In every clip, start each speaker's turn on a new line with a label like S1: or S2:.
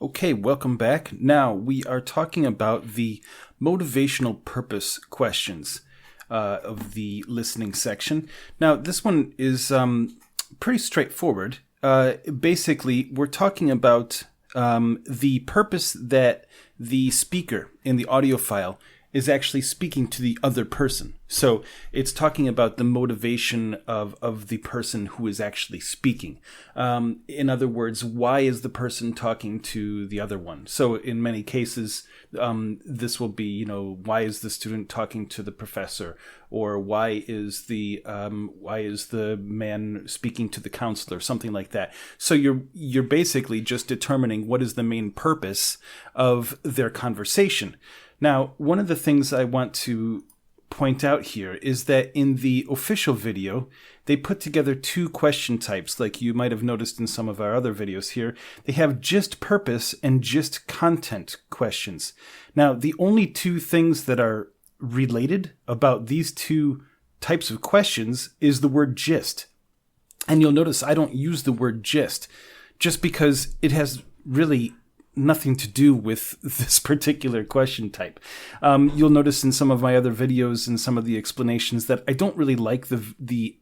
S1: Okay, welcome back. Now we are talking about the motivational purpose questions of the listening section. Now this one is pretty straightforward. Basically, we're talking about the purpose that the speaker in the audio file is actually speaking to the other person. So it's talking about the motivation of the person who is actually speaking. In other words, why is the person talking to the other one? So in many cases, this will be, why is the student talking to the professor? Or why is the man speaking to the counselor? Something like that. So you're basically just determining what is the main purpose of their conversation. Now, one of the things I want to point out here is that in the official video, they put together two question types, like you might have noticed in some of our other videos here. They have just purpose and just content questions. Now, the only two things that are related about these two types of questions is the word gist. And you'll notice I don't use the word gist just because it has really nothing to do with this particular question type. You'll notice in some of my other videos and some of the explanations that I don't really like the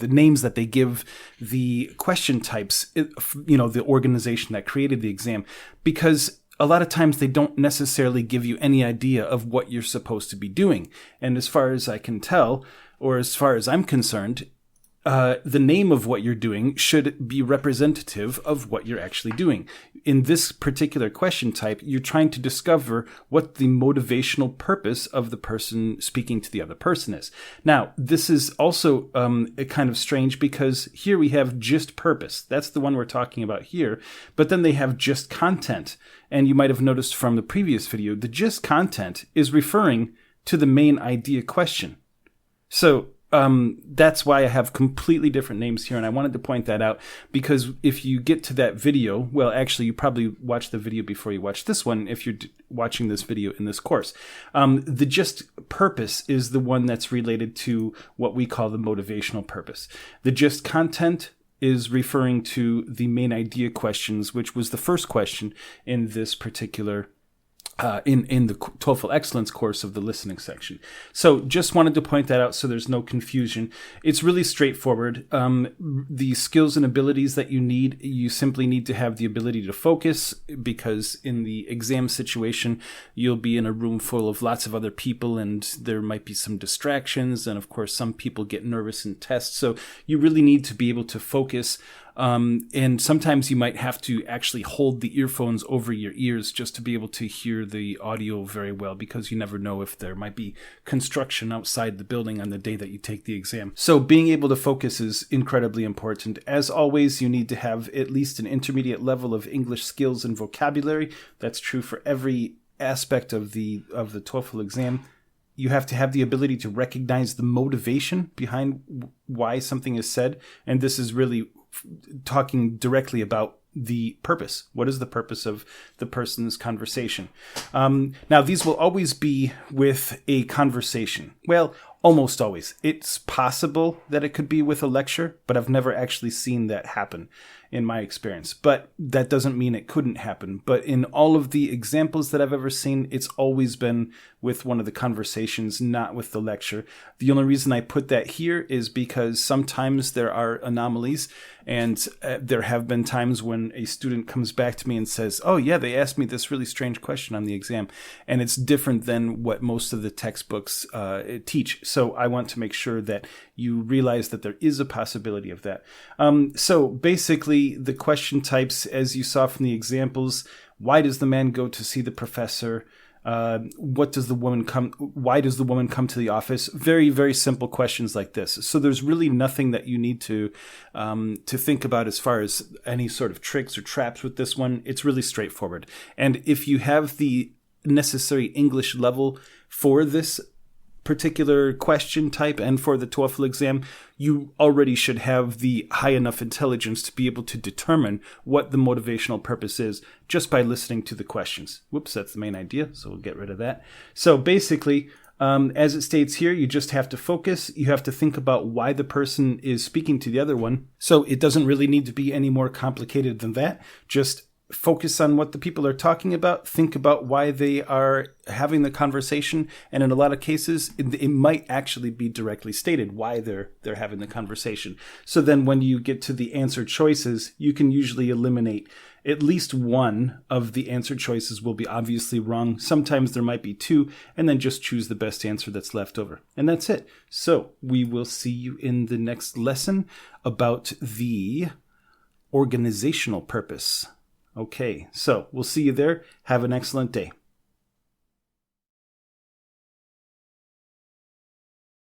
S1: names that they give the question types, the organization that created the exam, because a lot of times they don't necessarily give you any idea of what you're supposed to be doing. And as far as I can tell, or as far as I'm concerned, the name of what you're doing should be representative of what you're actually doing. In this particular question type, you're trying to discover what the motivational purpose of the person speaking to the other person is. Now, this is also kind of strange because here we have just purpose. That's the one we're talking about here. But then they have just content. And you might have noticed from the previous video, the just content is referring to the main idea question. So that's why I have completely different names here, and I wanted to point that out because if you get to that video, well, actually, you probably watched the video before you watch this one if you're watching this video in this course. The just purpose is the one that's related to what we call the motivational purpose. The just content is referring to the main idea questions, which was the first question in this particular in the TOEFL Excellence course of the listening section. So just wanted to point that out so there's no confusion. It's really straightforward. The skills and abilities that you simply need to have the ability to focus, because in the exam situation, you'll be in a room full of lots of other people and there might be some distractions. And of course, some people get nervous in tests. So you really need to be able to focus. And sometimes you might have to actually hold the earphones over your ears just to be able to hear the audio very well, because you never know if there might be construction outside the building on the day that you take the exam. So being able to focus is incredibly important. As always, you need to have at least an intermediate level of English skills and vocabulary. That's true for every aspect of the TOEFL exam. You have to have the ability to recognize the motivation behind why something is said. And this is really talking directly about the purpose. What is the purpose of the person's conversation? Now, these will always be with a conversation. Well, almost always. It's possible that it could be with a lecture, but I've never actually seen that happen in my experience. But that doesn't mean it couldn't happen. But in all of the examples that I've ever seen, it's always been with one of the conversations, not with the lecture. The only reason I put that here is because sometimes there are anomalies, and there have been times when a student comes back to me and says, oh yeah, they asked me this really strange question on the exam, and it's different than what most of the textbooks teach. So I want to make sure that you realize that there is a possibility of that. So basically the question types, as you saw from the examples: why does the man go to see the professor? Why does the woman come to the office? Very, very simple questions like this. So there's really nothing that you need to think about as far as any sort of tricks or traps with this one. It's really straightforward. And if you have the necessary English level for this particular question type and for the TOEFL exam, you already should have the high enough intelligence to be able to determine what the motivational purpose is just by listening to the questions. Whoops, that's the main idea, so we'll get rid of that. So basically, as it states here, you just have to focus. You have to think about why the person is speaking to the other one. So it doesn't really need to be any more complicated than that. Just focus on what the people are talking about, think about why they are having the conversation, and in a lot of cases, it might actually be directly stated why they're having the conversation. So then when you get to the answer choices, you can usually eliminate at least one of the answer choices will be obviously wrong. Sometimes there might be two, and then just choose the best answer that's left over. And that's it. So we will see you in the next lesson about the organizational purpose. Okay, so we'll see you there. Have an excellent day.